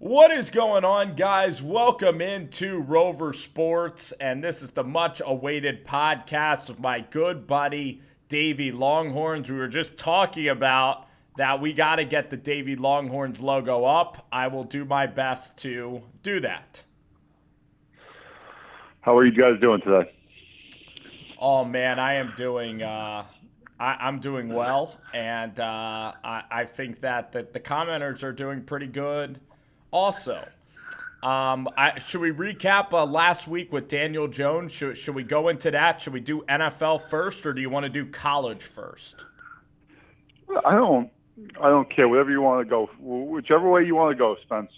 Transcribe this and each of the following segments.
What is going on, guys? Welcome into Rover Sports, and this is the much-awaited podcast with my good buddy, Davey Longhorns. We were just talking about that we got to get the Davey Longhorns logo up. I will do my best to do that. How are you guys doing today? Oh, man, I am doing I'm doing well, and I think that the commenters are doing pretty good also. Should we recap last week with Daniel Jones? Should we go into that? Should we do NFL first, or do you want to do college first? I don't care. Whatever you want to go, whichever way you want to go, Spence.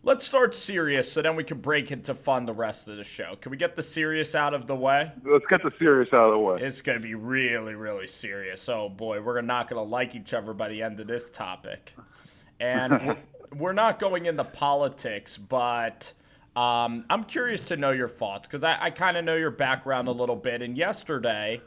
Let's start serious, so then we can break into fun the rest of the show. Can we get the serious out of the way? Let's get the serious out of the way. It's going to be really, really serious. Oh, boy, we're not going to like each other by the end of this topic. And we're not going into politics, but I'm curious to know your thoughts because I kind of know your background a little bit. And yesterday,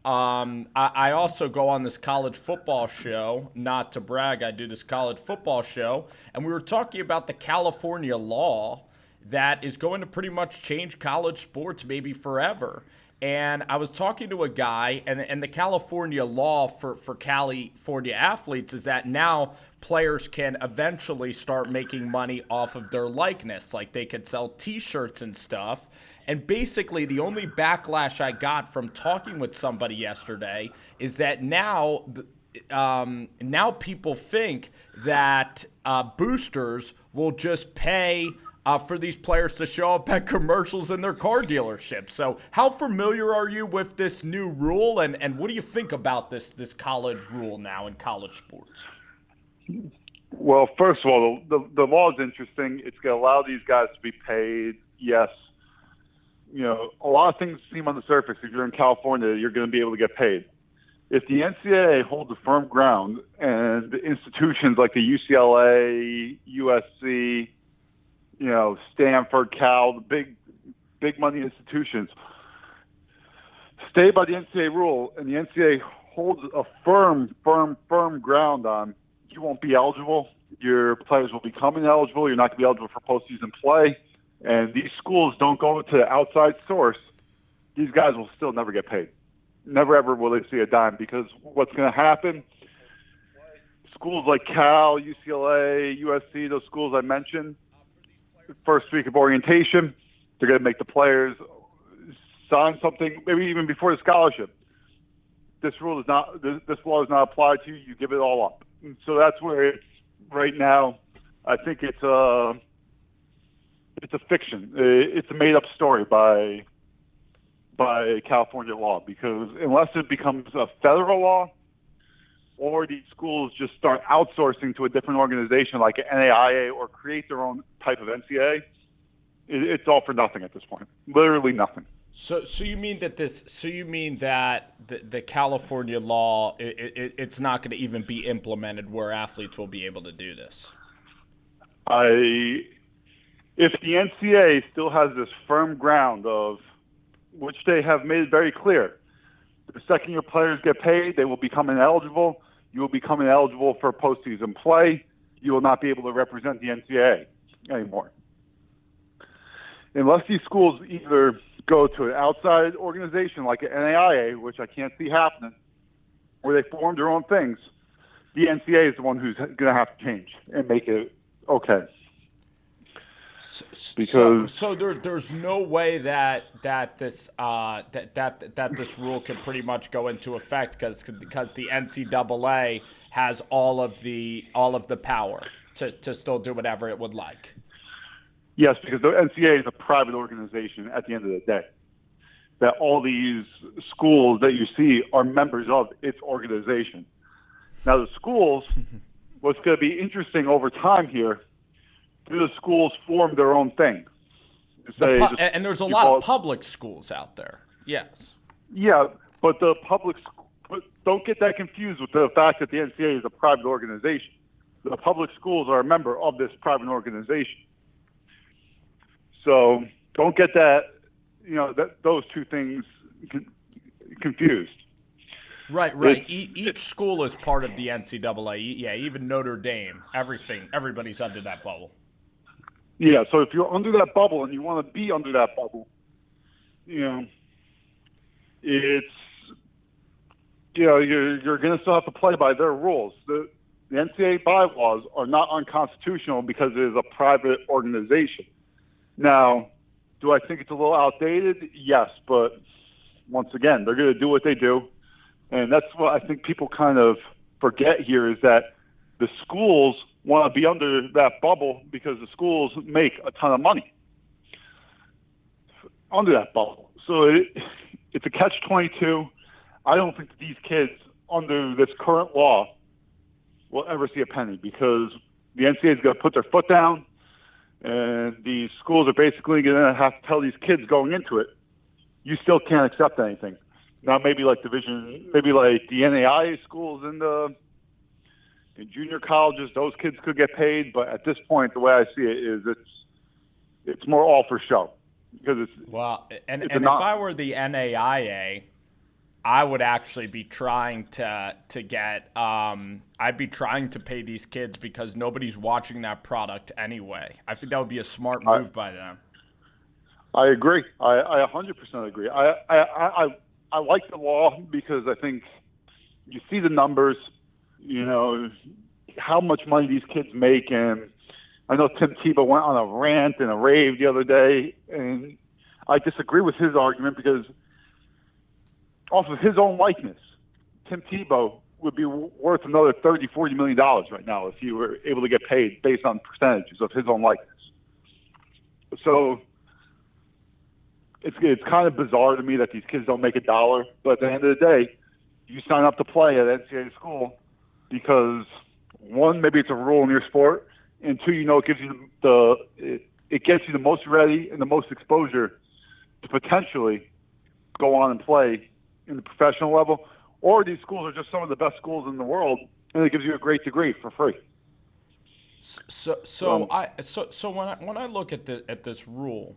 I also go on this college football show. Not to brag, I do this college football show. And we were talking about the California law that is going to pretty much change college sports maybe forever. And I was talking to a guy, and the California law for California athletes is that now players can eventually start making money off of their likeness. Like they could sell T-shirts and stuff. And basically the only backlash I got from talking with somebody yesterday is that now people think that boosters will just pay for these players to show up at commercials in their car dealership. So how familiar are you with this new rule, and what do you think about this college rule now in college sports? Well, first of all, the law is interesting. It's going to allow these guys to be paid. Yes. You know, a lot of things seem on the surface. If you're in California, you're going to be able to get paid. If the NCAA holds a firm ground and the institutions like the UCLA, USC, Stanford, Cal, the big money institutions, stay by the NCAA rule, and the NCAA holds a firm ground on you won't be eligible. Your players will become ineligible. You're not going to be eligible for postseason play. And these schools don't go to the outside source. These guys will still never get paid. Never, ever will they see a dime, because what's going to happen, schools like Cal, UCLA, USC, those schools I mentioned, first week of orientation, they're going to make the players sign something, maybe even before the scholarship. This law is not applied to you. You give it all up. And so that's where it's right now. I think it's a fiction. It's a made-up story by California law, because unless it becomes a federal law, or these schools just start outsourcing to a different organization like an NAIA or create their own type of NCAA, it's all for nothing at this point. Literally nothing. So you mean that the California law it's not going to even be implemented where athletes will be able to do this? If the NCAA still has this firm ground of which they have made it very clear, the second your players get paid, they will become ineligible. You will become ineligible for postseason play. You will not be able to represent the NCAA anymore. Unless these schools either go to an outside organization like an NAIA, which I can't see happening, or they form their own things, the NCAA is the one who's going to have to change and make it okay. Because there's no way that this rule can pretty much go into effect because the NCAA has all of the power to still do whatever it would like. Yes, because the NCAA is a private organization at the end of the day. That all these schools that you see are members of its organization. Now the schools, what's going to be interesting over time here, do the schools form their own thing? And there's a lot of public schools out there. Yes. Yeah, but don't get that confused with the fact that the NCAA is a private organization. The public schools are a member of this private organization. So don't get that, those two things confused. Right. Each school is part of the NCAA. Yeah, even Notre Dame. Everybody's under that bubble. Yeah, so if you're under that bubble and you want to be under that bubble, you know, it's you're going to still have to play by their rules. The NCAA bylaws are not unconstitutional because it is a private organization. Now, do I think it's a little outdated? Yes, but once again, they're going to do what they do, and that's what I think people kind of forget here is that the schools want to be under that bubble because the schools make a ton of money under that bubble. So it's a catch-22. I don't think that these kids under this current law will ever see a penny because the NCAA is going to put their foot down, and the schools are basically going to have to tell these kids going into it, you still can't accept anything. Now, maybe like the NAIA schools in junior colleges, those kids could get paid, but at this point, the way I see it is it's more all for show because it's if I were the NAIA, I would actually be trying to get I'd be trying to pay these kids because nobody's watching that product anyway. I think that would be a smart move by them. I agree. I 100% agree. I like the law because I think you see the numbers, how much money these kids make, and I know Tim Tebow went on a rant and a rave the other day, and I disagree with his argument because off of his own likeness, Tim Tebow would be worth another $30, $40 million right now if he were able to get paid based on percentages of his own likeness. So it's kind of bizarre to me that these kids don't make a dollar, but at the end of the day, you sign up to play at NCAA school because one, maybe it's a rule in your sport, and two, it gives you it gets you the most ready and the most exposure to potentially go on and play in the professional level, or these schools are just some of the best schools in the world, and it gives you a great degree for free. So when I look at this rule,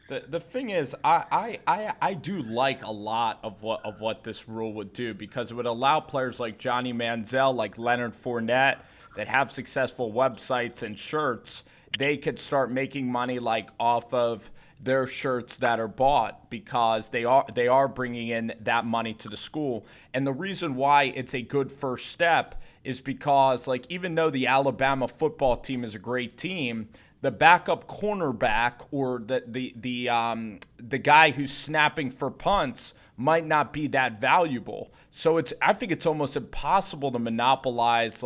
the thing is, I do like a lot of what this rule would do because it would allow players like Johnny Manziel, like Leonard Fournette, that have successful websites and shirts, they could start making money like off of their shirts that are bought because they are bringing in that money to the school. And the reason why it's a good first step is because, like, even though the Alabama football team is a great team, the backup cornerback or the guy who's snapping for punts might not be that valuable. So I think it's almost impossible to monopolize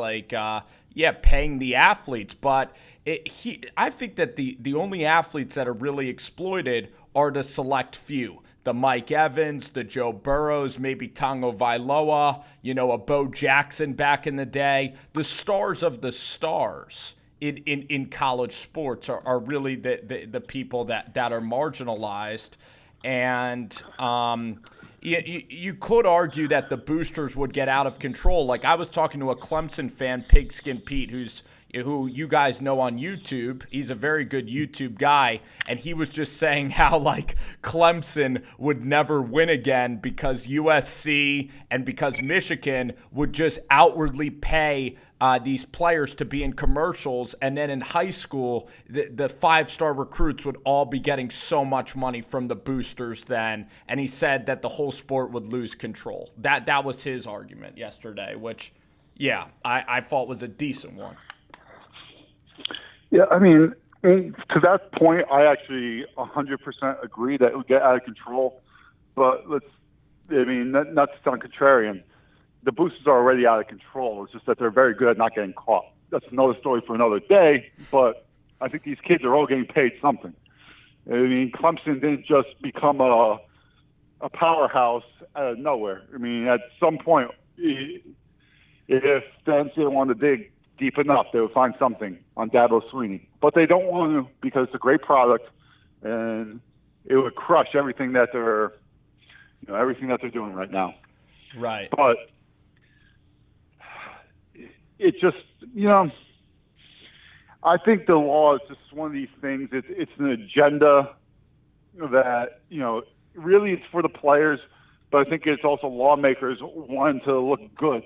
paying the athletes. But I think that the only athletes that are really exploited are the select few. The Mike Evans, the Joe Burrows, maybe Tonga Vailoa, a Bo Jackson back in the day. The stars of the stars in college sports are really the people that are marginalized. And you could argue that the boosters would get out of control. Like I was talking to a Clemson fan, Pigskin Pete, who you guys know on YouTube. He's a very good YouTube guy, and he was just saying how like Clemson would never win again because USC and because Michigan would just outwardly pay these players to be in commercials, and then in high school, the five-star recruits would all be getting so much money from the boosters then, and he said that the whole sport would lose control. That was his argument yesterday, which, yeah, I thought was a decent one. Yeah, I mean, to that point, I actually 100% agree that it would get out of control, but not to sound contrarian, the boosters are already out of control. It's just that they're very good at not getting caught. That's another story for another day, but I think these kids are all getting paid something. I mean, Clemson didn't just become a powerhouse out of nowhere. I mean, at some point, if the NCAA wanted to dig deep enough, they would find something on Dabo Swinney. But they don't want to because it's a great product, and it would crush everything that they're doing right now. Right. But it just, I think the law is just one of these things. It's an agenda that, really it's for the players, but I think it's also lawmakers wanting to look good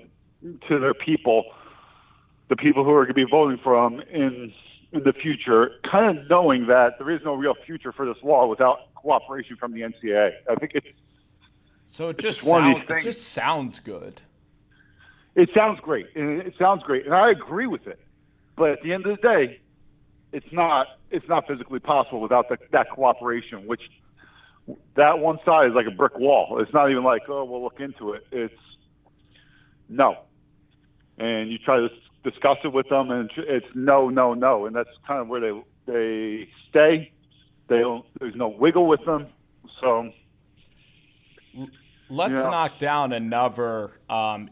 to their people, the people who are going to be voting for them in in the future, kind of knowing that there is no real future for this law without cooperation from the NCAA. I think So one of these it things. just sounds good. It sounds great, and I agree with it. But at the end of the day, it's not physically possible without that cooperation. Which that one side is like a brick wall. It's not even like, oh, we'll look into it. It's no, and you try to discuss it with them, and it's no, no, no, and that's kind of where they stay. There's no wiggle with them. So let's knock down another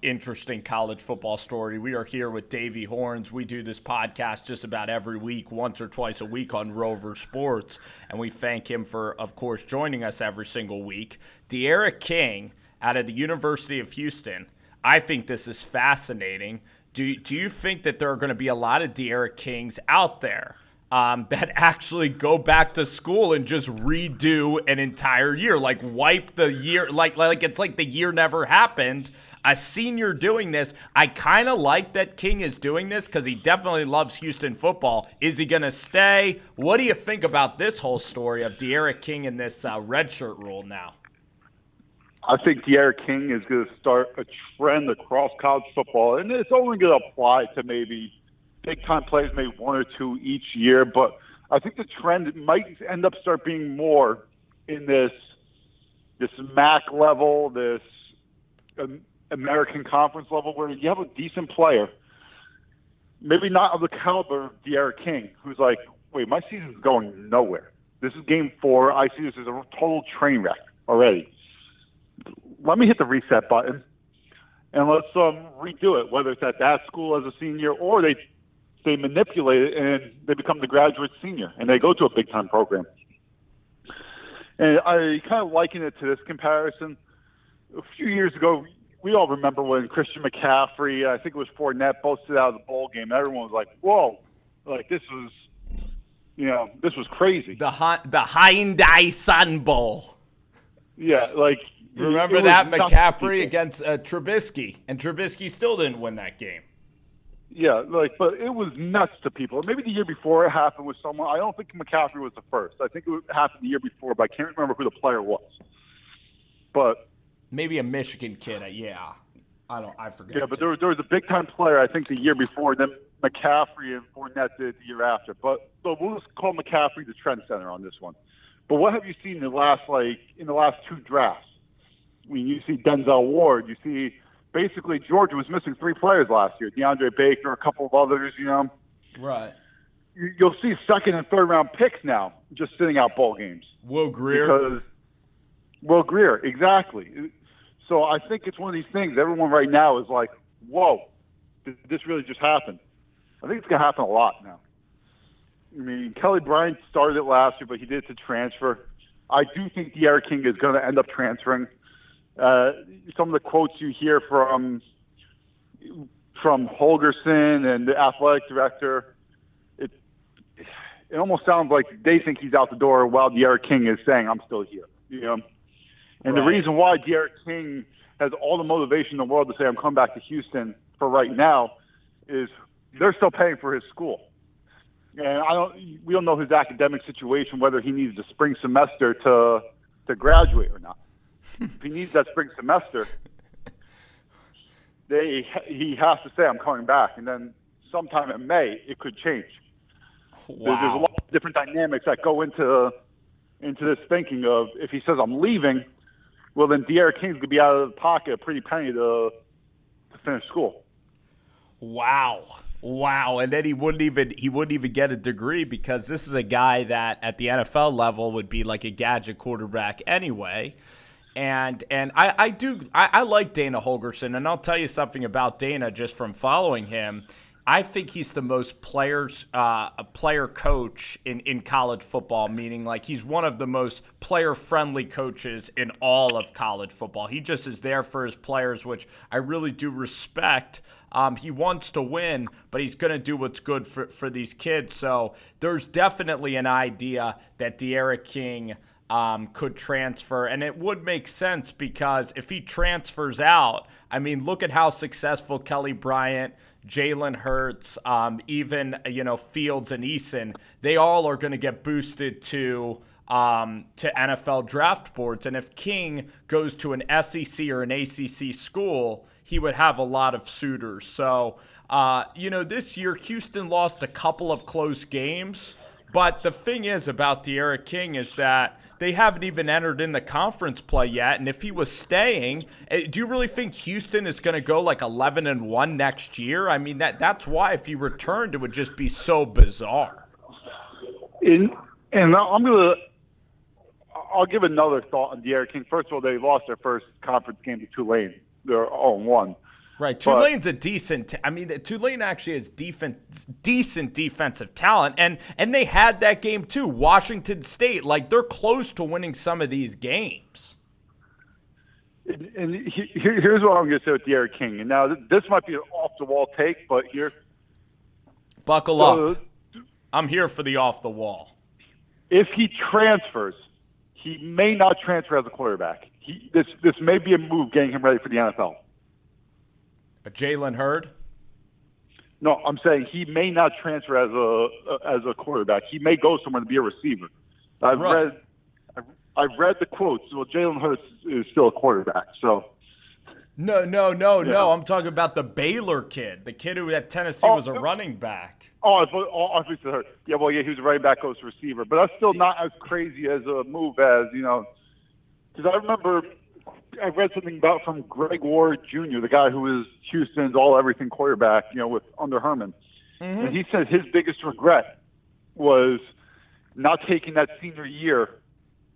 interesting college football story. We are here with Davey Horns. We do this podcast just about every week, once or twice a week on Rover Sports, and we thank him for, of course, joining us every single week. D'Eriq King out of the University of Houston. I think this is fascinating. Do you think that there are going to be a lot of D'Eriq Kings out there that actually go back to school and just redo an entire year, like wipe the year, like it's like the year never happened? A senior doing this. I kind of like that King is doing this because he definitely loves Houston football. Is he going to stay? What do you think about this whole story of D'Eriq King and this redshirt rule now? I think D'Eriq King is going to start a trend across college football, and it's only going to apply to maybe big-time players, maybe one or two each year. But I think the trend might end up start being more in this MAC level, this American Conference level, where you have a decent player, maybe not of the caliber of D'Eriq King, who's like, wait, my season's going nowhere. This is game 4. I see this as a total train wreck already. Let me hit the reset button and let's redo it, whether it's at that school as a senior or they manipulate it and they become the graduate senior and they go to a big-time program. And I kind of liken it to this comparison. A few years ago, we all remember when Christian McCaffrey, I think it was Fournette, both stood out of the bowl game. Everyone was like, whoa, like this was crazy. The Hyundai Sun Bowl. Yeah, like remember that McCaffrey against Trubisky, and Trubisky still didn't win that game. Yeah, but it was nuts to people. Maybe the year before it happened with someone. I don't think McCaffrey was the first. I think it happened the year before, but I can't remember who the player was. But maybe a Michigan kid. Yeah, I forget. Yeah, but there was a big time player. I think the year before. Then McCaffrey and Fournette did the year after. But we'll just call McCaffrey the trend center on this one. But what have you seen in the last 2 drafts? I mean, you see Denzel Ward. You see basically Georgia was missing 3 players last year. DeAndre Baker, a couple of others, Right. You'll see 2nd and 3rd round picks now just sitting out bowl games. Will Grier, exactly. So I think it's one of these things. Everyone right now is like, whoa, did this really just happen? I think it's going to happen a lot now. I mean, Kelly Bryant started it last year, but he did it to transfer. I do think D'Eriq King is going to end up transferring. Some of the quotes you hear from Holgerson and the athletic director, it almost sounds like they think he's out the door while D'Eriq King is saying, I'm still here. And right. The reason why D'Eriq King has all the motivation in the world to say, I'm coming back to Houston for right now, is they're still paying for his school. And we don't know his academic situation, whether he needs the spring semester to graduate or not. If he needs that spring semester, he has to say, I'm coming back. And then sometime in May, it could change. Wow. There's a lot of different dynamics that go into this thinking of, if he says, I'm leaving, well, then D'Eriq King's going to be out of the pocket a pretty penny to finish school. Wow, and then he wouldn't even get a degree because this is a guy that at the NFL level would be like a gadget quarterback anyway. And I like Dana Holgerson, and I'll tell you something about Dana just from following him. I think he's the most player coach in college football, meaning like he's one of the most player-friendly coaches in all of college football. He just is there for his players, which I really do respect. He wants to win, but he's going to do what's good for these kids. So there's definitely an idea that D'Eriq King could transfer. And it would make sense because if he transfers out, I mean, look at how successful Kelly Bryant, Jalen Hurts, even, Fields and Eason, they all are going to get boosted to NFL draft boards. And if King goes to an SEC or an ACC school, he would have a lot of suitors. So, this year, Houston lost a couple of close games. But the thing is about De'Ara King is that they haven't even entered in the conference play yet. And if he was staying, do you really think Houston is going to go like 11-1 next year? I mean, that's why if he returned, it would just be so bizarre. I'll give another thought on De'Ara King. First of all, they lost their first conference game to Tulane. They're 0-1. Right, Tulane's a decent. Tulane actually has decent defensive talent, and they had that game too. Washington State, they're close to winning some of these games. And here's what I'm going to say with De'Ara King. And now this might be an off the wall take, but buckle up. I'm here for the off the wall. If he transfers, he may not transfer as a quarterback. This may be a move getting him ready for the NFL. A Jalen Hurd? No, I'm saying he may not transfer as a quarterback. He may go somewhere to be a receiver. I've read the quotes. Well, Jalen Hurts is still a quarterback. So no. I'm talking about the Baylor kid, the kid who at Tennessee was a running back. Obviously Hurts. Yeah, he was a running back, goes to receiver, but that's still not as crazy as a move as because I remember. I read something about from Greg Ward Jr., the guy who was Houston's all-everything quarterback, with under Herman. Mm-hmm. And he said his biggest regret was not taking that senior year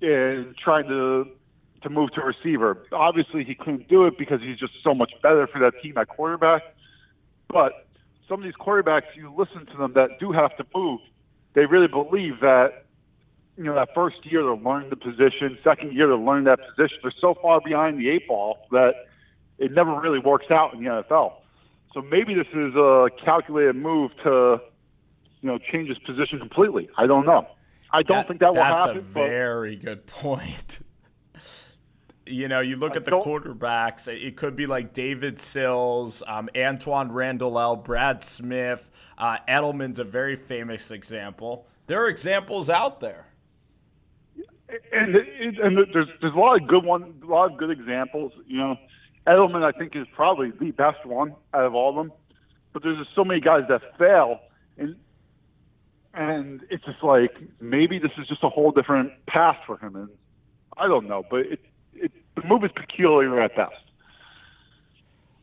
and trying to move to receiver. Obviously, he couldn't do it because he's just so much better for that team at quarterback. But some of these quarterbacks, you listen to them that do have to move, they really believe that that first year to learn the position, second year to learn that position, they're so far behind the eight ball that it never really works out in the NFL. So maybe this is a calculated move to, change his position completely. I don't know. I don't think that will happen. That's a very good point. You look at the quarterbacks, it could be like David Sills, Antoine Randall, Brad Smith, Edelman's a very famous example. There are examples out there. And there's a lot of good examples. Edelman I think is probably the best one out of all of them. But there's just so many guys that fail, and it's just like maybe this is just a whole different path for him. And I don't know, but the move is peculiar at best.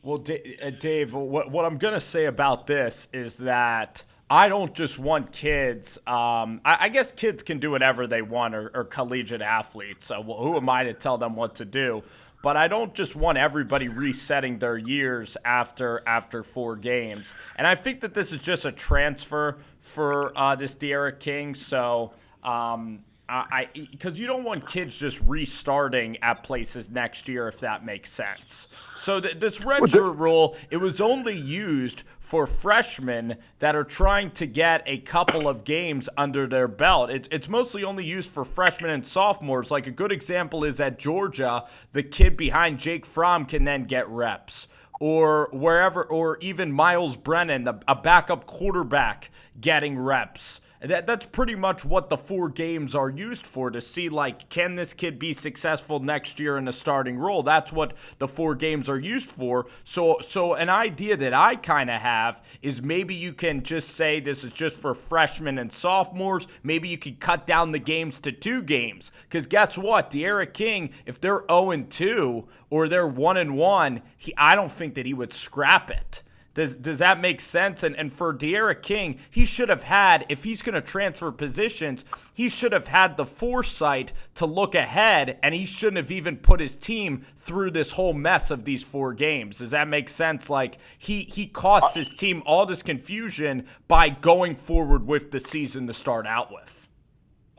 Well, Dave, what I'm gonna say about this is that I don't just want kids. I guess kids can do whatever they want, or collegiate athletes. So who am I to tell them what to do? But I don't just want everybody resetting their years after 4 games. And I think that this is just a transfer for this De'Ara King. So because you don't want kids just restarting at places next year, if that makes sense. So this redshirt rule, it was only used for freshmen that are trying to get a couple of games under their belt. It's mostly only used for freshmen and sophomores. Like a good example is at Georgia, the kid behind Jake Fromm can then get reps. Or wherever, or even Miles Brennan, a backup quarterback getting reps. That's pretty much what the 4 games are used for, to see, can this kid be successful next year in a starting role? That's what the 4 games are used for. So an idea that I kind of have is maybe you can just say this is just for freshmen and sophomores. Maybe you could cut down the games to 2 games. Because guess what? De'Ara King, if they're 0-2 or they're 1-1, I don't think that he would scrap it. Does that make sense? And for De'Ara King, he should have had, if he's going to transfer positions, he should have had the foresight to look ahead, and he shouldn't have even put his team through this whole mess of these 4 games. Does that make sense? He cost his team all this confusion by going forward with the season to start out with.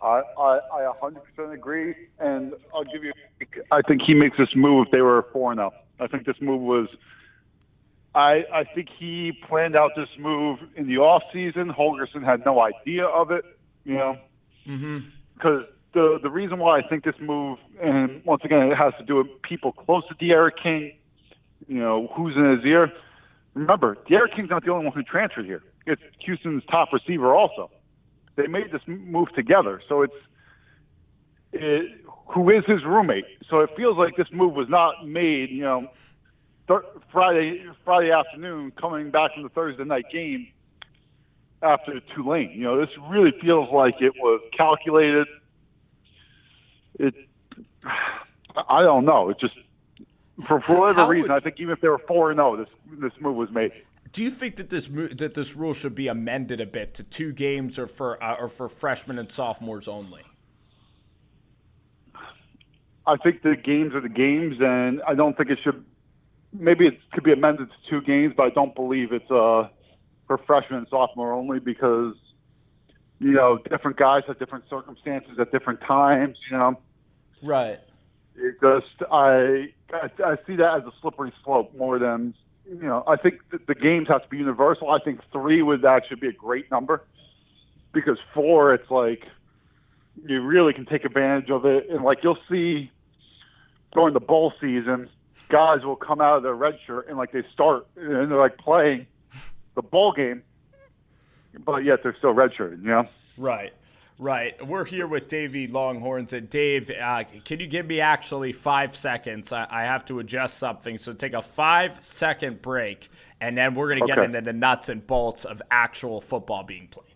I 100% agree, and I'll give you. I think he makes this move. They were 4-0. I think this move was. I think he planned out this move in the off season. Holgerson had no idea of it, because the reason why I think this move, and once again, it has to do with people close to De'Aaron King, who's in his ear. Remember, De'Aaron King's not the only one who transferred here. It's Houston's top receiver also. They made this move together, so who is his roommate. So it feels like this move was not made, Friday afternoon, coming back from the Thursday night game after Tulane. This really feels like it was calculated. I don't know. It just, for whatever reason, I think even if they were 4-0, this move was made. Do you think that this rule should be amended a bit to 2 games or for freshmen and sophomores only? I think the games are the games, and I don't think it should. Maybe it could be amended to 2 games, but I don't believe it's for freshmen and sophomore only because different guys have different circumstances at different times. Right. It just I see that as a slippery slope more than. I think the games have to be universal. I think 3 would actually be a great number because 4, it's like you really can take advantage of it. And like you'll see during the bowl season, guys will come out of their red shirt and like they start and they're like playing the bowl game, but yet they're still redshirted, Right. Right. We're here with Davey Longhorns. And Dave, can you give me actually 5 seconds? I have to adjust something. So take a 5-second break, and then we're going to get into the nuts and bolts of actual football being played.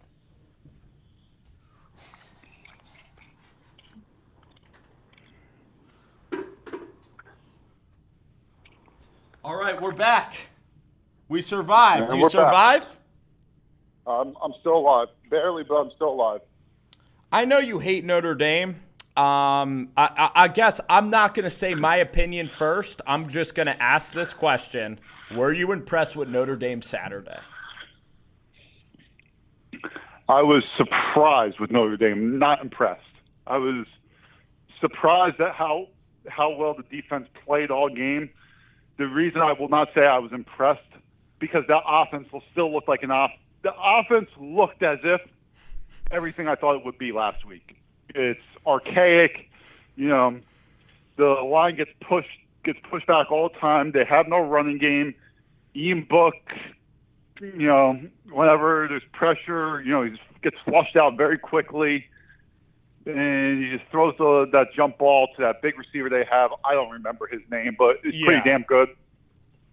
All right, we're back. We survived. Do you survive? I'm still alive. Barely, but I'm still alive. I know you hate Notre Dame. I guess I'm not going to say my opinion first. I'm just going to ask this question. Were you impressed with Notre Dame Saturday? I was surprised with Notre Dame, not impressed. I was surprised at how well the defense played all game. The reason I will not say I was impressed, because that offense will still look like the offense looked as if everything I thought it would be last week. It's archaic. The line gets pushed back all the time. They have no running game. Ian Book, whenever there's pressure, he gets flushed out very quickly. And he just throws that jump ball to that big receiver they have. I don't remember his name, but it's pretty damn good.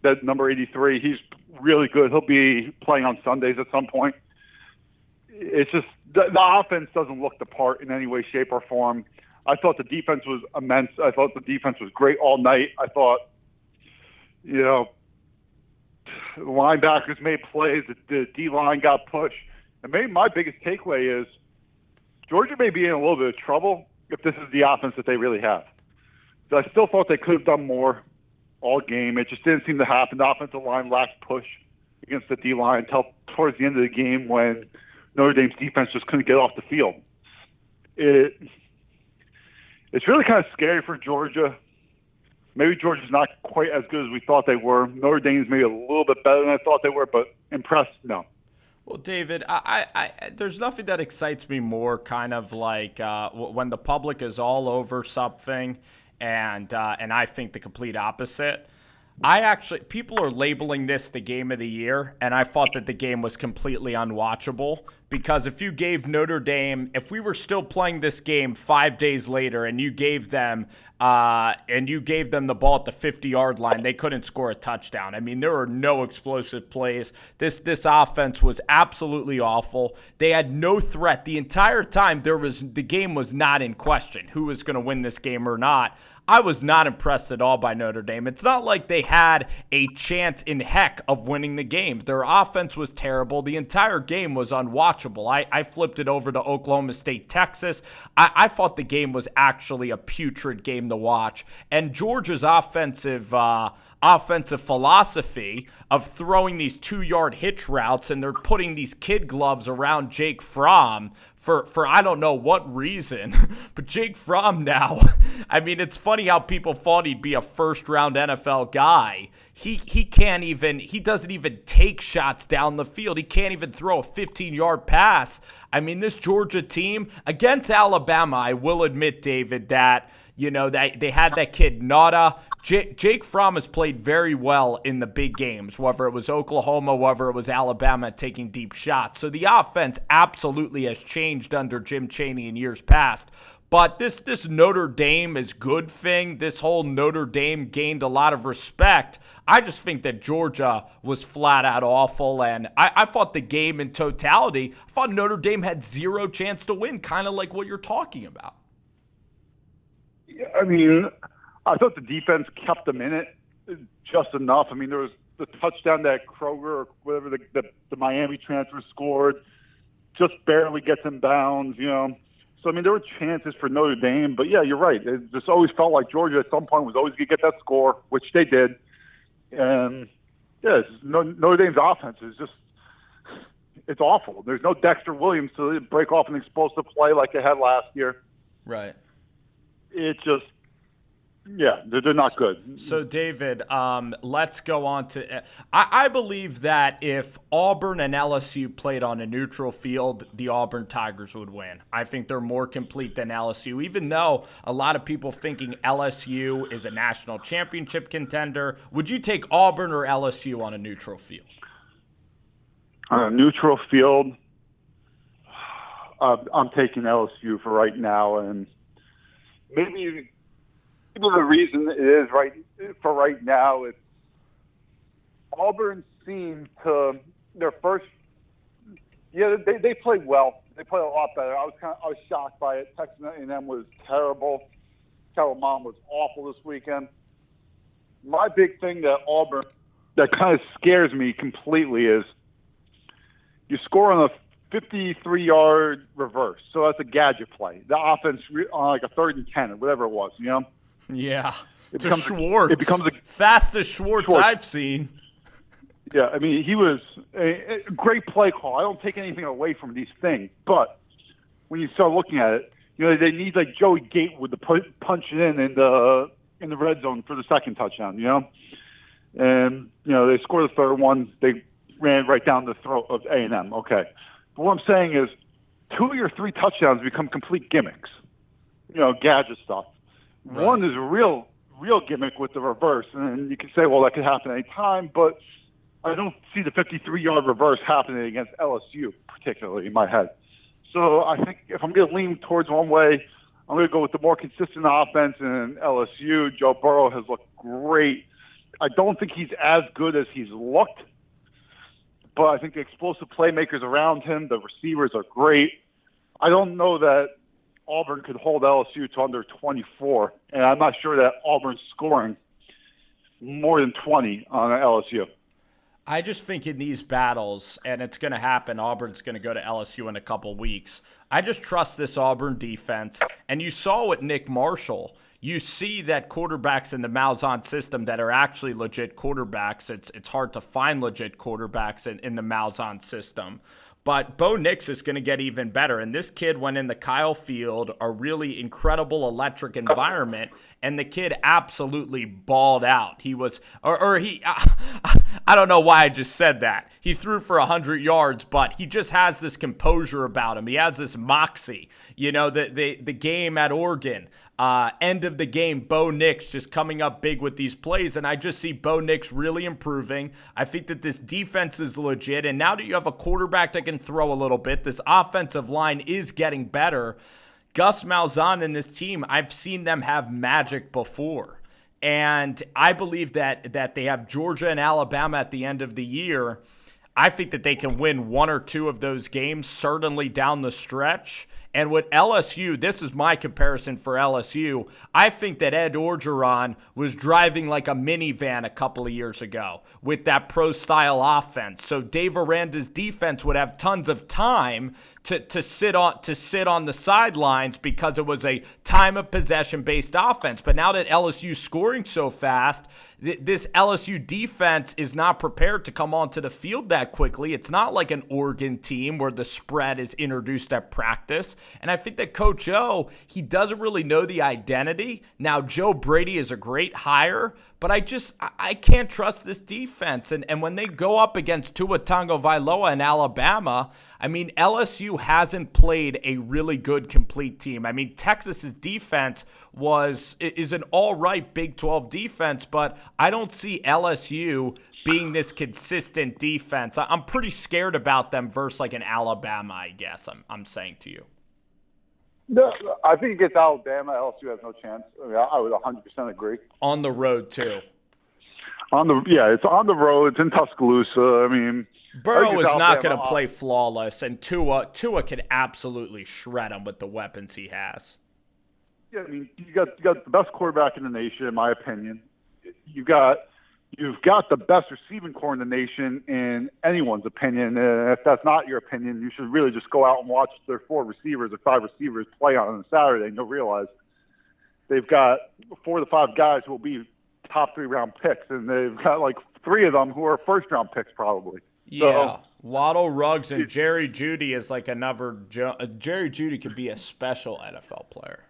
That number 83, he's really good. He'll be playing on Sundays at some point. It's just the offense doesn't look the part in any way, shape, or form. I thought the defense was immense. I thought the defense was great all night. I thought, the linebackers made plays. The D-line got pushed. And maybe my biggest takeaway is Georgia may be in a little bit of trouble if this is the offense that they really have. So I still thought they could have done more all game. It just didn't seem to happen. The offensive line lacked push against the D-line until towards the end of the game when Notre Dame's defense just couldn't get off the field. It's really kind of scary for Georgia. Maybe Georgia's not quite as good as we thought they were. Notre Dame's maybe a little bit better than I thought they were, but impressed, no. Well, David, I there's nothing that excites me more kind of like when the public is all over something and I think the complete opposite. People are labeling this the game of the year, and I thought that the game was completely unwatchable because if we were still playing this game 5 days later and you gave them the ball at the 50-yard line, they couldn't score a touchdown. I mean, there were no explosive plays. This offense was absolutely awful. They had no threat the entire time. The game was not in question who was going to win this game or not. I was not impressed at all by Notre Dame. It's not like they had a chance in heck of winning the game. Their offense was terrible. The entire game was unwatchable. I flipped it over to Oklahoma State, Texas. I thought the game was actually a putrid game to watch. And Georgia's offensive offensive philosophy of throwing these 2-yard hitch routes, and they're putting these kid gloves around Jake Fromm for I don't know what reason. But Jake Fromm now, I mean, it's funny how people thought he'd be a first-round NFL guy. He doesn't even take shots down the field. He can't even throw a 15-yard pass. I mean, this Georgia team against Alabama, I will admit, David, that they had that kid Nada. Jake Fromm has played very well in the big games, whether it was Oklahoma, whether it was Alabama, taking deep shots. So the offense absolutely has changed under Jim Chaney in years past. But this Notre Dame is good thing. This whole Notre Dame gained a lot of respect. I just think that Georgia was flat out awful, and I thought the game in totality, I thought Notre Dame had zero chance to win, kind of like what you're talking about. I mean, I thought the defense kept them in it just enough. I mean, there was the touchdown that Kroger or whatever the Miami transfer scored, just barely gets in bounds, So, I mean, there were chances for Notre Dame. But, yeah, you're right. It just always felt like Georgia at some point was always going to get that score, which they did. And, yeah, Notre Dame's offense is just – it's awful. There's no Dexter Williams to break off an explosive play like they had last year. Right. It just – yeah, they're not good. So, David, let's go on to I believe that if Auburn and LSU played on a neutral field, the Auburn Tigers would win. I think they're more complete than LSU, even though a lot of people thinking LSU is a national championship contender. Would you take Auburn or LSU on a neutral field? On a neutral field, I'm taking LSU for right now, and maybe the reason it is right now, it's Auburn seemed to their first. Yeah, they played well. They played a lot better. I was shocked by it. Texas A&M was terrible. Carol Mom was awful this weekend. My big thing that Auburn that kind of scares me completely is you score on a 53-yard reverse. So that's a gadget play. The offense on like a 3rd and 10 or whatever it was, Yeah, Schwartz. It becomes the fastest Schwartz I've seen. Yeah, I mean, he was a great play call. I don't take anything away from these things, but when you start looking at it, they need like Joey Gatewood to punch it in the red zone for the second touchdown. And they scored the third one. They ran right down the throat of A&M. Okay, but what I'm saying is, 2 of your 3 touchdowns become complete gimmicks. Gadget stuff. Right. One is a real gimmick with the reverse, and you can say, well, that could happen any time, but I don't see the 53-yard reverse happening against LSU, particularly in my head. So I think if I'm going to lean towards one way, I'm going to go with the more consistent offense in LSU. Joe Burrow has looked great. I don't think he's as good as he's looked, but I think the explosive playmakers around him, the receivers are great. I don't know that Auburn could hold LSU to under 24, and I'm not sure that Auburn's scoring more than 20 on LSU. I just think in these battles, and it's going to happen, Auburn's going to go to LSU in a couple weeks. I just trust this Auburn defense, and you saw with Nick Marshall. You see that quarterbacks in the Malzahn system that are actually legit quarterbacks. It's hard to find legit quarterbacks in the Malzahn system. But Bo Nix is going to get even better. And this kid went in the Kyle Field, a really incredible electric environment, and the kid absolutely balled out. He was, I don't know why I just said that. He threw for 100 yards, but he just has this composure about him. He has this moxie. The game at Oregon, end of the game, Bo Nix just coming up big with these plays, and I just see Bo Nix really improving. I think that this defense is legit, and now that you have a quarterback that can throw a little bit, this offensive line is getting better. Gus Malzahn and this team, I've seen them have magic before, and I believe that they have Georgia and Alabama at the end of the year. I think that they can win 1 or 2 of those games, certainly down the stretch. And with LSU, this is my comparison for LSU. I think that Ed Orgeron was driving like a minivan a couple of years ago with that pro-style offense. So Dave Aranda's defense would have tons of time to sit on the sidelines because it was a time of possession based offense. But now that LSU's scoring so fast, this LSU defense is not prepared to come onto the field that quickly. It's not like an Oregon team where the spread is introduced at practice. And I think that Coach O, he doesn't really know the identity. Now, Joe Brady is a great hire, but I can't trust this defense. And when they go up against Tua Tagovailoa in Alabama, I mean, LSU hasn't played a really good complete team. I mean, Texas's defense is an all right Big 12 defense, but I don't see LSU being this consistent defense. I'm pretty scared about them versus like an Alabama, I guess I'm saying to you. No, I think against Alabama, LSU has no chance. I mean, I would 100% agree. On the road, too. It's on the road. It's in Tuscaloosa. I mean, Burrow is not going to play flawless, and Tua can absolutely shred him with the weapons he has. Yeah, I mean, you got the best quarterback in the nation, in my opinion. You've got the best receiving core in the nation, in anyone's opinion. And if that's not your opinion, you should really just go out and watch their 4 receivers or 5 receivers play on a Saturday, and you'll realize they've got 4 to 5 guys who will be top 3 round picks, and they've got like 3 of them who are first round picks probably. Yeah, so, Waddle, Ruggs, and Jerry Jeudy is like another. Jerry Jeudy could be a special NFL player.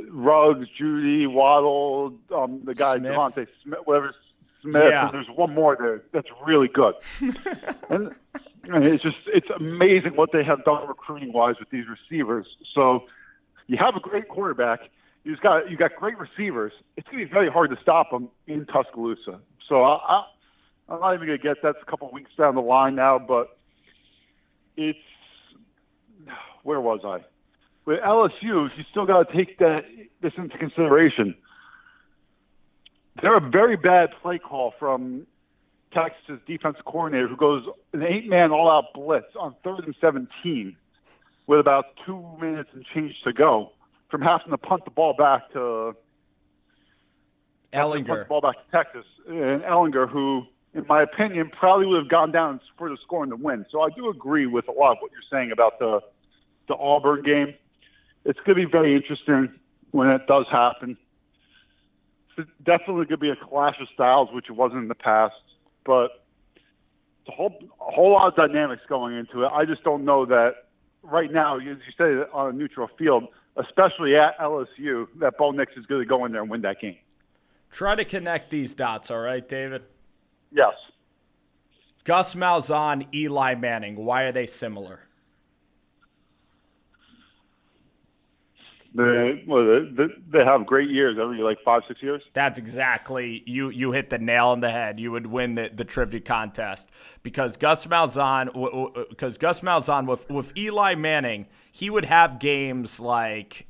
Ruggs, Jeudy, Waddle, the guy Smith. Devontae Smith, whatever. Smith, yeah. And there's one more there that's really good. and it's amazing what they have done recruiting wise with these receivers. So you have a great quarterback. You got great receivers. It's going to be very hard to stop them in Tuscaloosa. So I'm not even going to get that's a couple of weeks down the line now, but it's where was I? With LSU, you still got to take this into consideration. They're a very bad play call from Texas defensive coordinator who goes an 8-man all-out blitz on 3rd and 17 with about 2 minutes and change to go from having to punt the ball back to Ellinger. Texas. And Ellinger, who, in my opinion, probably would have gone down for the score and the win. So I do agree with a lot of what you're saying about the Auburn game. It's going to be very interesting when it does happen. It's definitely going to be a clash of styles, which it wasn't in the past. But it's a whole lot of dynamics going into it. I just don't know that right now, as you say, on a neutral field, especially at LSU, that Bo Nix is going to go in there and win that game. Try to connect these dots, all right, David? Yes. Gus Malzahn, Eli Manning, why are they similar? They have great years every 5-6 years. That's exactly you hit the nail on the head. You would win the trivia contest because Gus Malzahn with Eli Manning, he would have games like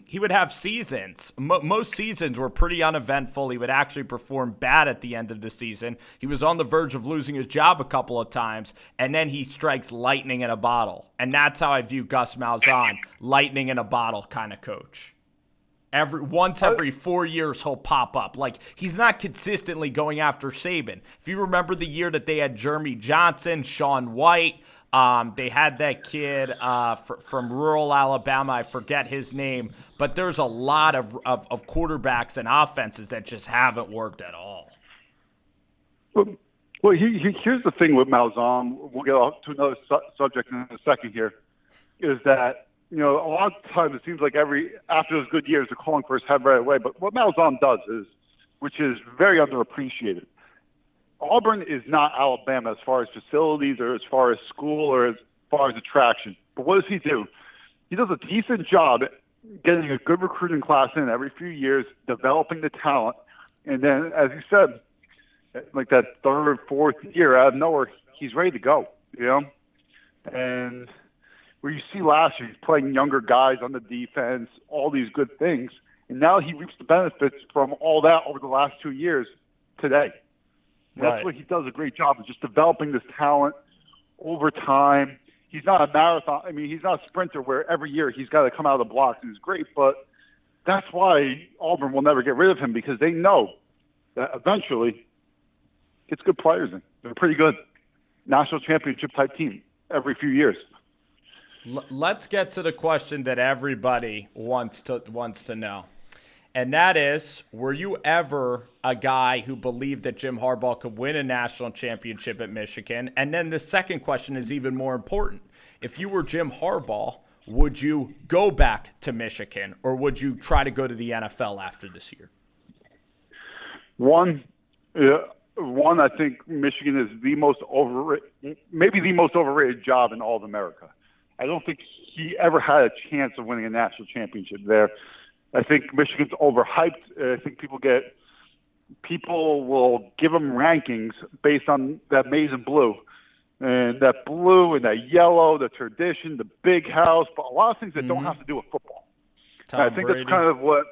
he would have seasons. Most seasons were pretty uneventful. He would actually perform bad at the end of the season. He was on the verge of losing his job a couple of times, and then he strikes lightning in a bottle. And that's how I view Gus Malzahn, lightning in a bottle kind of coach. Once every 4 years, he'll pop up. Like, he's not consistently going after Saban. If you remember the year that they had Jeremy Johnson, Shaun White, they had that kid from rural Alabama. I forget his name. But there's a lot of quarterbacks and offenses that just haven't worked at all. Well, here's the thing with Malzahn. We'll get off to another subject in a second here, is that, a lot of times it seems like after those good years, they're calling for his head right away. But what Malzahn does which is very underappreciated, Auburn is not Alabama as far as facilities or as far as school or as far as attraction. But what does he do? He does a decent job getting a good recruiting class in every few years, developing the talent. And then, as you said, like that 3rd, 4th year out of nowhere, he's ready to go, And where you see last year, he's playing younger guys on the defense, all these good things. And now he reaps the benefits from all that over the last 2 years today. That's what he does a great job of just developing this talent over time. he's not a marathon. I mean, he's not a sprinter where every year he's got to come out of the blocks and he's great. But that's why Auburn will never get rid of him, because they know that eventually it's good players in. They're pretty good national championship type team every few years. Let's get to the question that everybody wants to know. And that is, were you ever a guy who believed that Jim Harbaugh could win a national championship at Michigan? And then the second question is even more important. If you were Jim Harbaugh, would you go back to Michigan, or would you try to go to the NFL after this year? One, I think Michigan is maybe the most overrated job in all of America. I don't think he ever had a chance of winning a national championship there. I think Michigan's overhyped. I think people will give them rankings based on that maize and blue. And that blue and that yellow, the tradition, the big house, but a lot of things that don't have to do with football. I think that's kind of what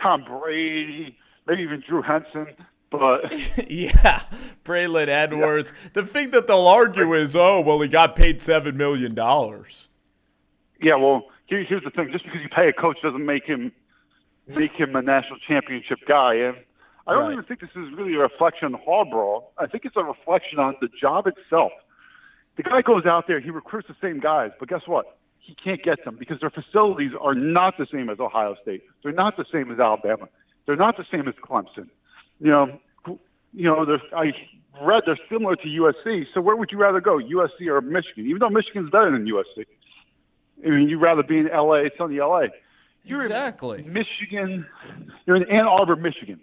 Tom Brady, maybe even Drew Henson, but yeah, Braylon Edwards. Yeah. The thing that they'll argue is, he got paid $7 million. Yeah, well, here's the thing: just because you pay a coach doesn't make him a national championship guy. And I don't even think this is really a reflection on Harbaugh. I think it's a reflection on the job itself. The guy goes out there, he recruits the same guys, but guess what? He can't get them because their facilities are not the same as Ohio State. They're not the same as Alabama. They're not the same as Clemson. I read they're similar to USC. So where would you rather go, USC or Michigan? Even though Michigan's better than USC. I mean, you'd rather be in LA, sunny LA. You're exactly. in Michigan. You're in Ann Arbor, Michigan.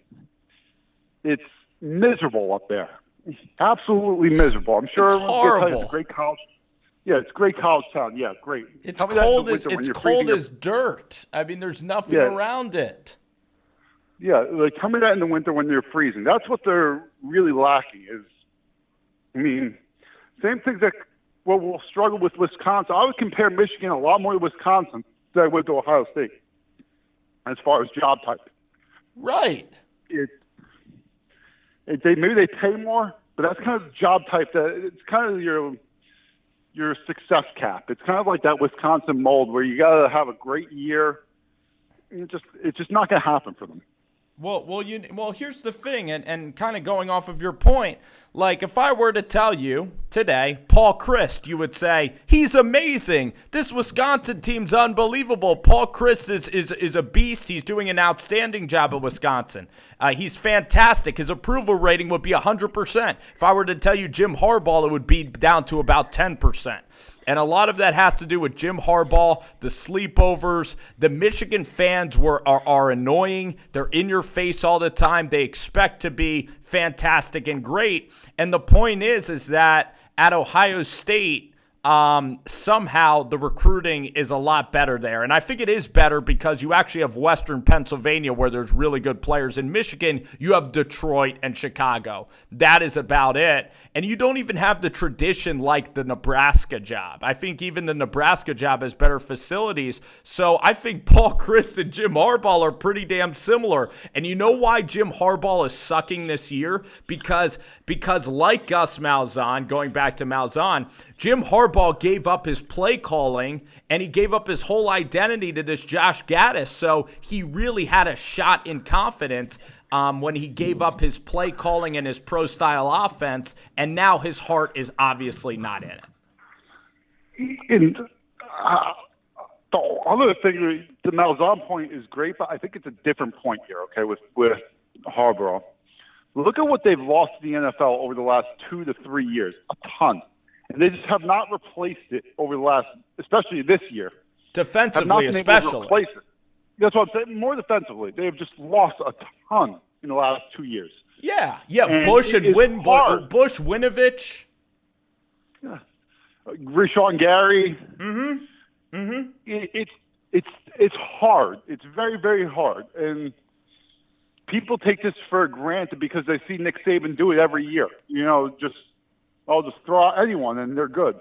It's miserable up there. Absolutely miserable. I'm sure it's horrible. It's a great college. Yeah, it's a great college town. Yeah, great. It's cold as dirt. I mean, there's nothing around it. Yeah, like tell me that in the winter when they're freezing. That's what they're really lacking. Same things that we'll struggle with Wisconsin. I would compare Michigan a lot more to Wisconsin than I would to Ohio State as far as job type. Right. Maybe they pay more, but that's kind of the job type that it's kind of your success cap. It's kind of like that Wisconsin mold where you got to have a great year. It's just not going to happen for them. Well, here's the thing, and kind of going off of your point, like if I were to tell you today, Paul Chryst, you would say, he's amazing. This Wisconsin team's unbelievable. Paul Chryst is a beast. He's doing an outstanding job at Wisconsin. He's fantastic. His approval rating would be 100%. If I were to tell you Jim Harbaugh, it would be down to about 10%. And a lot of that has to do with Jim Harbaugh, the sleepovers. The Michigan fans are annoying. They're in your face all the time. They expect to be fantastic and great. And the point is that at Ohio State, somehow the recruiting is a lot better there. And I think it is better because you actually have Western Pennsylvania where there's really good players. In Michigan, you have Detroit and Chicago. That is about it. And you don't even have the tradition like the Nebraska job. I think even the Nebraska job has better facilities. So I think Paul Chryst and Jim Harbaugh are pretty damn similar. And you know why Jim Harbaugh is sucking this year? Because like Gus Malzahn, going back to Malzahn, Jim Harbaugh gave up his play calling and he gave up his whole identity to this Josh Gaddis. So he really had a shot in confidence when he gave up his play calling and his pro-style offense, and now his heart is obviously not in it. And the other thing, the Malzahn point is great, but I think it's a different point here, okay, with Harbaugh. Look at what they've lost to the NFL over the last 2 to 3 years, a ton. And they just have not replaced it over the last, especially this year. Defensively, especially. That's what I'm saying. More defensively, they have just lost a ton in the last 2 years. Yeah. Bush Winovich. Yeah. Rashawn Gary. It's hard. It's very, very hard, and people take this for granted because they see Nick Saban do it every year. I'll just throw out anyone and they're good.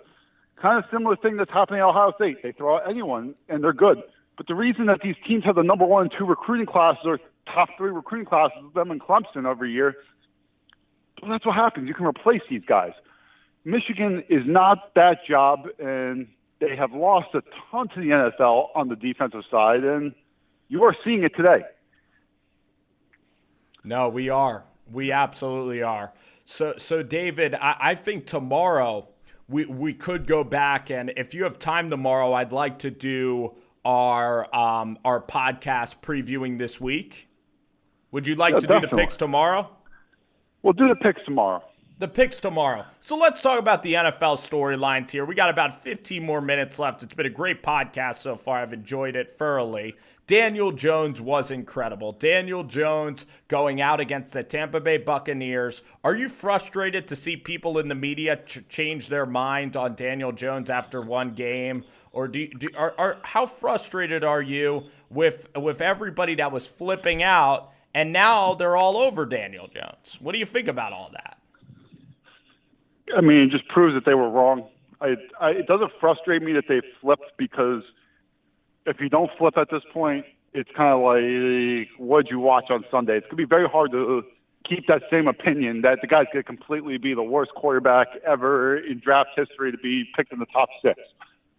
Kind of similar thing that's happening at Ohio State. They throw out anyone and they're good. But the reason that these teams have the number 1 and 2 recruiting classes or top 3 recruiting classes of them in Clemson every year, well, that's what happens. You can replace these guys. Michigan is not that job, and they have lost a ton to the NFL on the defensive side, and you are seeing it today. No, we are. We absolutely are. So David, I think tomorrow we could go back, and if you have time tomorrow, I'd like to do our podcast previewing this week. Would you like to definitely do the picks tomorrow? We'll do the picks tomorrow. The picks tomorrow. So let's talk about the NFL storylines here. We got about 15 more minutes left. It's been a great podcast so far. I've enjoyed it thoroughly. Daniel Jones was incredible. Daniel Jones going out against the Tampa Bay Buccaneers. Are you frustrated to see people in the media change their mind on Daniel Jones after one game? Or how frustrated are you with everybody that was flipping out and now they're all over Daniel Jones? What do you think about all that? I mean, it just proves that they were wrong. It doesn't frustrate me that they flipped, because if you don't flip at this point, it's kind of like, what'd you watch on Sunday? It's going to be very hard to keep that same opinion that the guy's going to completely be the worst quarterback ever in draft history to be picked in the top 6.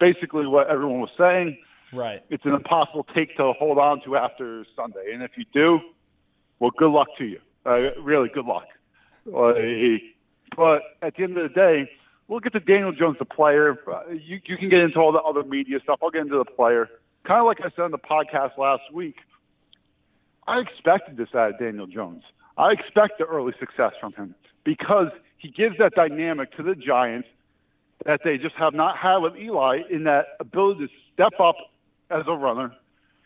Basically what everyone was saying. Right. It's an impossible take to hold on to after Sunday. And if you do, well, good luck to you. Really, good luck. But at the end of the day, we'll get to Daniel Jones, the player. You can get into all the other media stuff. I'll get into the player. Kind of like I said on the podcast last week, I expected this out of Daniel Jones. I expect the early success from him because he gives that dynamic to the Giants that they just have not had with Eli, in that ability to step up as a runner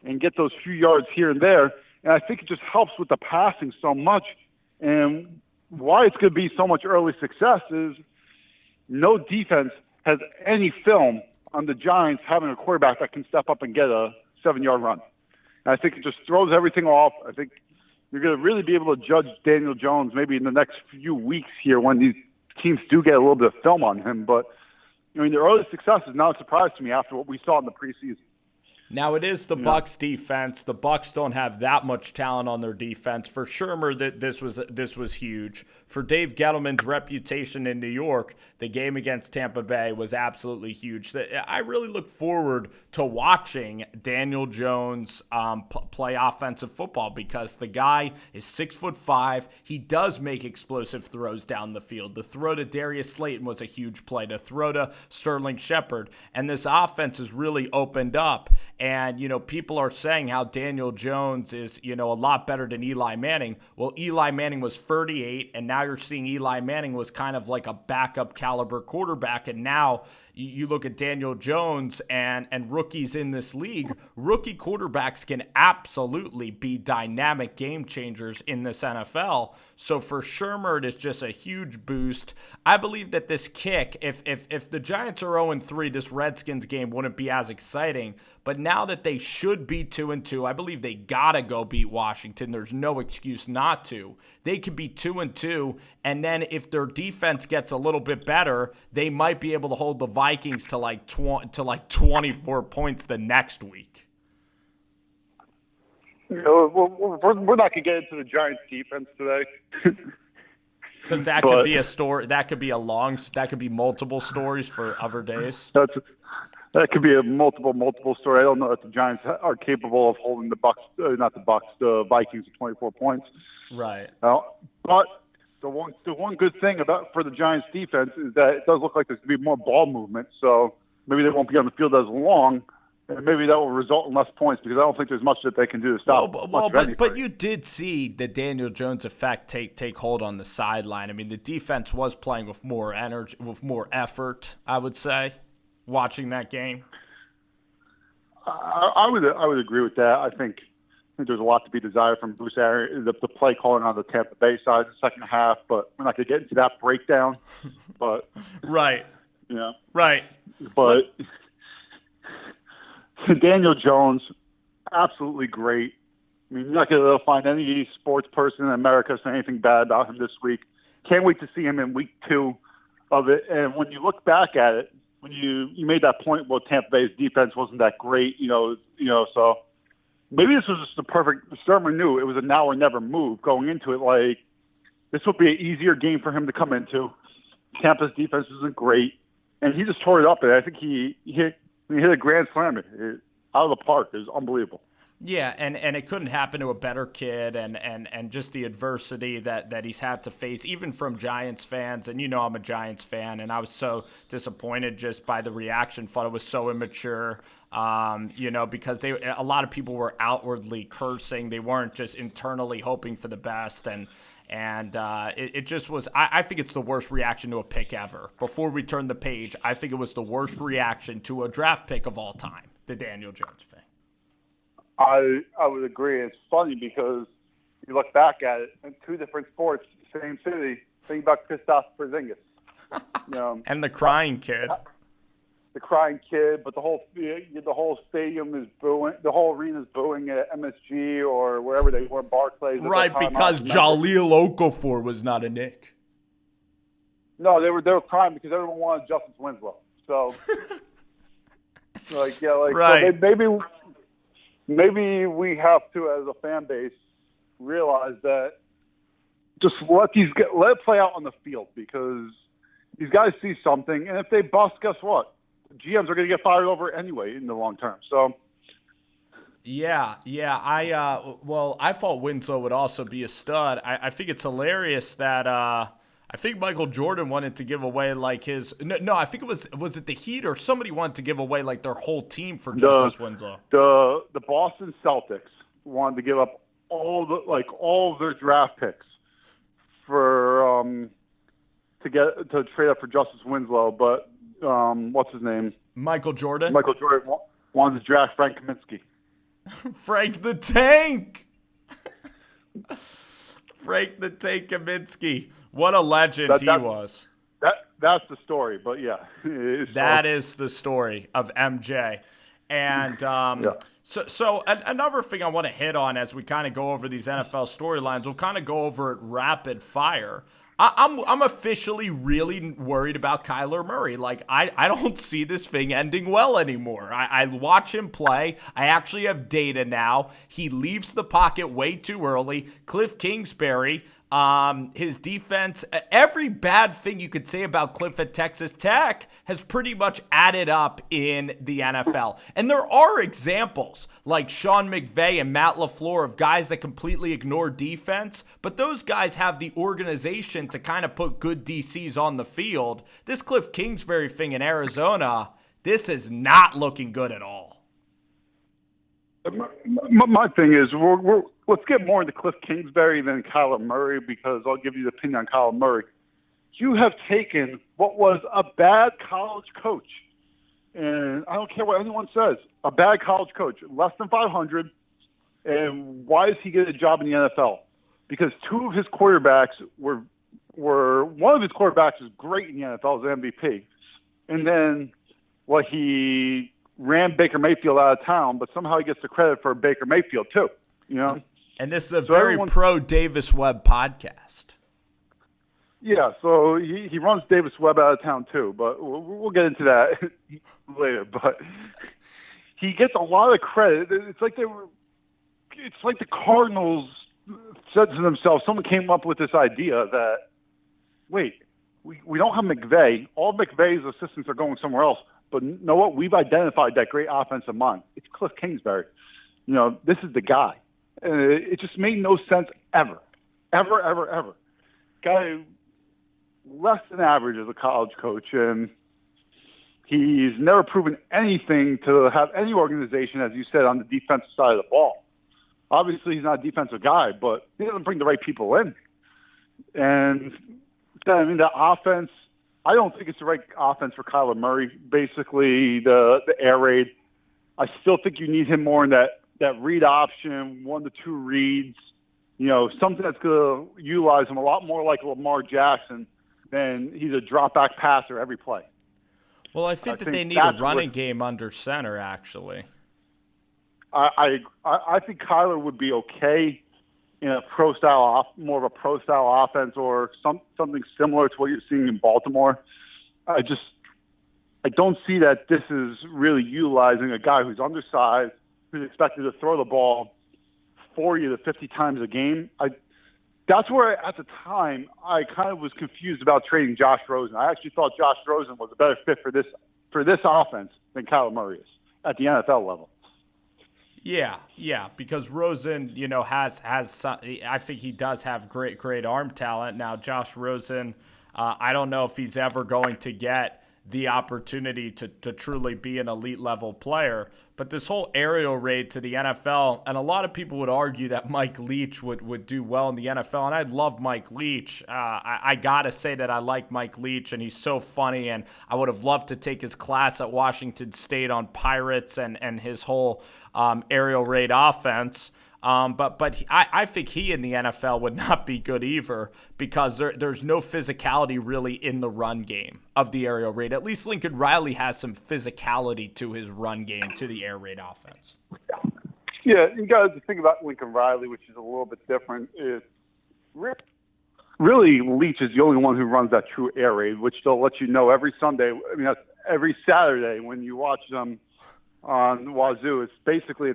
and get those few yards here and there. And I think it just helps with the passing so much. And why it's going to be so much early success is no defense has any film on the Giants having a quarterback that can step up and get a 7-yard run. And I think it just throws everything off. I think you're going to really be able to judge Daniel Jones maybe in the next few weeks here when these teams do get a little bit of film on him. But, I mean, the early success is not a surprise to me after what we saw in the preseason. Now, it is the Bucs defense. The Bucs don't have that much talent on their defense. For Shermer, this was huge. For Dave Gettleman's reputation in New York, the game against Tampa Bay was absolutely huge. I really look forward to watching Daniel Jones play offensive football, because the guy is 6'5". He does make explosive throws down the field. The throw to Darius Slayton was a huge play. The throw to Sterling Shepard. And this offense is really opened up. And, people are saying how Daniel Jones is, a lot better than Eli Manning. Well, Eli Manning was 38, and now you're seeing Eli Manning was kind of like a backup caliber quarterback. And now you look at Daniel Jones and rookies in this league. Rookie quarterbacks can absolutely be dynamic game changers in this NFL. So for Shermer, it is just a huge boost. I believe that this kick, if the Giants are 0-3, this Redskins game wouldn't be as exciting. But now that they should be 2-2, I believe they gotta go beat Washington. There's no excuse not to. They could be 2-2, and then if their defense gets a little bit better, they might be able to hold the Vikings to like 24 points the next week. We're not going to get into the Giants' defense today. Because that could be a story. That could be that could be multiple stories for other days. That could be a multiple story. I don't know if the Giants are capable of holding the Vikings to 24 points. Right. But the one good thing for the Giants defense is that it does look like there's going to be more ball movement. So maybe they won't be on the field as long, and maybe that will result in less points, because I don't think there's much that they can do to stop. But you did see the Daniel Jones effect take hold on the sideline. I mean, the defense was playing with more energy, with more effort, I would say, watching that game. I would agree with that. I think there's a lot to be desired from Bruce Arians, the play calling on the Tampa Bay side in the second half, but we're not going to get into that breakdown. But right. Right. But Daniel Jones, absolutely great. I mean, you're not going to find any sports person in America saying anything bad about him this week. Can't wait to see him in week 2 of it. And when you look back at it, when you made that point, well, Tampa Bay's defense wasn't that great, so maybe this was just the perfect. Sherman knew it was a now or never move going into it. Like, this would be an easier game for him to come into. Tampa's defense isn't great, and he just tore it up. And I think he hit a grand slam out of the park. It was unbelievable. Yeah, and it couldn't happen to a better kid, and just the adversity that he's had to face, even from Giants fans. And I'm a Giants fan, and I was so disappointed just by the reaction. Thought it was so immature, because a lot of people were outwardly cursing. They weren't just internally hoping for the best, and it just was. I think it's the worst reaction to a pick ever. Before we turn the page, I think it was the worst reaction to a draft pick of all time, the Daniel Jones thing. I would agree. It's funny because you look back at it in two different sports, same city. Think about Kristaps Porzingis, and the crying kid. The crying kid, but the whole stadium is booing. The whole arena is booing at MSG or wherever they were, Barclays. Right, because Jahlil Okafor was not a Knick. No, they were crying because everyone wanted Justice Winslow. So, right. So maybe we have to, as a fan base, realize that just let it play out on the field, because these guys see something, and if they bust, guess what? GMs are going to get fired over anyway in the long term. So. Yeah. I thought Winslow would also be a stud. I think it's hilarious that I think Michael Jordan wanted to give away like his I think it was it the Heat or somebody wanted to give away like their whole team for Justice Winslow. The Boston Celtics wanted to give up all of their draft picks for to trade up for Justice Winslow, but what's his name? Michael Jordan. Michael Jordan wanted to draft Frank Kaminsky. Frank the Tank. Frank the Tank Kaminsky. What a legend he was. That's the story, but yeah. That is the story of MJ. And so another thing I want to hit on as we kind of go over these NFL storylines, we'll kind of go over it rapid fire. I'm officially really worried about Kyler Murray. Like, I don't see this thing ending well anymore. I watch him play. I actually have data now. He leaves the pocket way too early. Cliff Kingsbury, his defense, every bad thing you could say about Cliff at Texas Tech has pretty much added up in the NFL. And there are examples like Sean McVay and Matt LaFleur of guys that completely ignore defense, but those guys have the organization to kind of put good DCs on the field. This Cliff Kingsbury thing in Arizona, this is not looking good at all. My thing is, let's get more into Cliff Kingsbury than Kyler Murray, because I'll give you the opinion on Kyler Murray. You have taken what was a bad college coach, and I don't care what anyone says, a bad college coach, less than 500, and why does he get a job in the NFL? Because two of his quarterbacks were one of his quarterbacks is great in the NFL as MVP, and then he ran Baker Mayfield out of town, but somehow he gets the credit for Baker Mayfield too, And this is a very pro Davis Webb podcast. Yeah, so he runs Davis Webb out of town too, but we'll get into that later. But he gets a lot of credit. It's like the Cardinals said to themselves, someone came up with this idea that, wait, we don't have McVay. All McVay's assistants are going somewhere else. But you know what? We've identified that great offensive mind. It's Cliff Kingsbury. This is the guy. It just made no sense ever. Guy less than average as a college coach, and he's never proven anything to have any organization, as you said, on the defensive side of the ball. Obviously, he's not a defensive guy, but he doesn't bring the right people in. And the offense, I don't think it's the right offense for Kyler Murray. Basically, the air raid. I still think you need him more in that read option, 1 to 2 reads. Something that's going to utilize him a lot more like Lamar Jackson than he's a drop back passer every play. Well, I think they need a running game under center, actually. I think Kyler would be okay in a more of a pro style offense, or something similar to what you're seeing in Baltimore. I don't see that this is really utilizing a guy who's undersized, who's expected to throw the ball 40 to 50 times a game. that's where at the time I kind of was confused about trading Josh Rosen. I actually thought Josh Rosen was a better fit for this offense than Kyler Murray is at the NFL level. Yeah, because Rosen, has I think he does have great arm talent. Now, Josh Rosen, I don't know if he's ever going to get the opportunity to truly be an elite level player. But this whole aerial raid to the NFL, and a lot of people would argue that Mike Leach would do well in the NFL, and I love Mike Leach. I got to say that I like Mike Leach, and he's so funny, and I would have loved to take his class at Washington State on Pirates and his whole aerial raid offense. But I think he in the NFL would not be good either, because there's no physicality really in the run game of the aerial raid. At least Lincoln Riley has some physicality to his run game, to the air raid offense. Yeah, you got to think about Lincoln Riley, which is a little bit different. Is really Leach is the only one who runs that true air raid, which they'll let you know every Sunday. I mean, that's every Saturday when you watch them on Wazoo. It's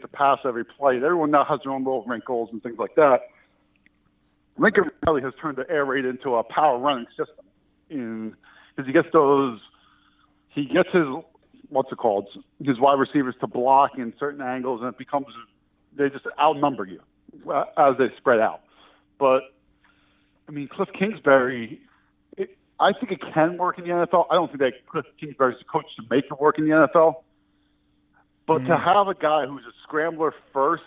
a pass every play. Everyone now has their own little wrinkles and things like that. Lincoln Riley has turned the air raid into a power running system, because he gets his wide receivers to block in certain angles, and they just outnumber you as they spread out. But I mean, Cliff Kingsbury, I think it can work in the NFL. I don't think that Cliff Kingsbury's the coach to make it work in the NFL. But to have a guy who's a scrambler first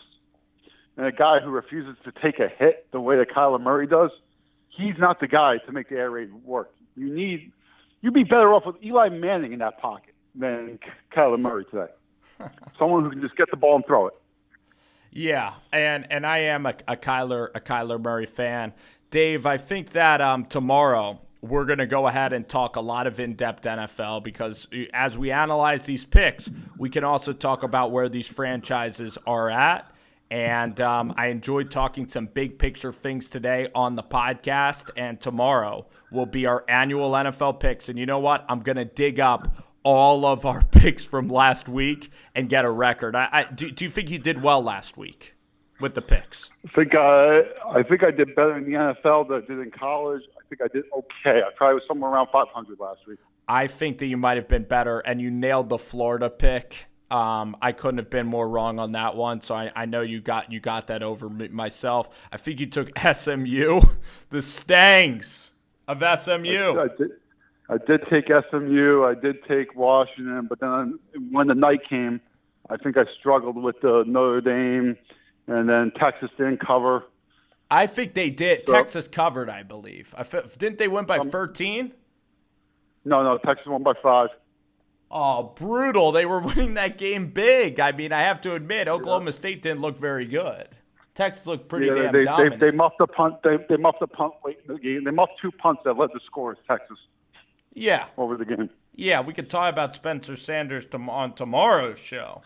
and a guy who refuses to take a hit the way that Kyler Murray does, he's not the guy to make the air raid work. You'd be better off with Eli Manning in that pocket than Kyler Murray today. Someone who can just get the ball and throw it. Yeah, and I am a Kyler Murray fan. Dave, I think that tomorrow we're going to go ahead and talk a lot of in-depth NFL, because as we analyze these picks, we can also talk about where these franchises are at. And I enjoyed talking some big picture things today on the podcast. And tomorrow will be our annual NFL picks. And you know what? I'm going to dig up all of our picks from last week and get a record. Do you think you did well last week with the picks? I think I did better in the NFL than I did in college. I think I did okay. I probably was somewhere around 500 last week. I think that you might have been better, and you nailed the Florida pick. I couldn't have been more wrong on that one, so I know you got that over myself. I think you took SMU, the Stangs of SMU. I did take SMU. I did take Washington, but then when the night came, I think I struggled with the Notre Dame, and then Texas didn't cover. I think they did. So, Texas covered, I believe. Didn't they win by 13? No, Texas won by 5. Oh, brutal. They were winning that game big. I mean, I have to admit, Oklahoma State didn't look very good. Texas looked pretty damn dominant. They muffed the punt. They muffed the punt late in the game. They muffed 2 punts that led the score as Texas. Yeah. Over the game. Yeah, we could talk about Spencer Sanders on tomorrow's show.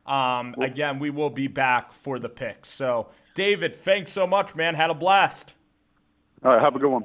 Again, we will be back for the picks. So, David, thanks so much, man. Had a blast. All right, have a good one.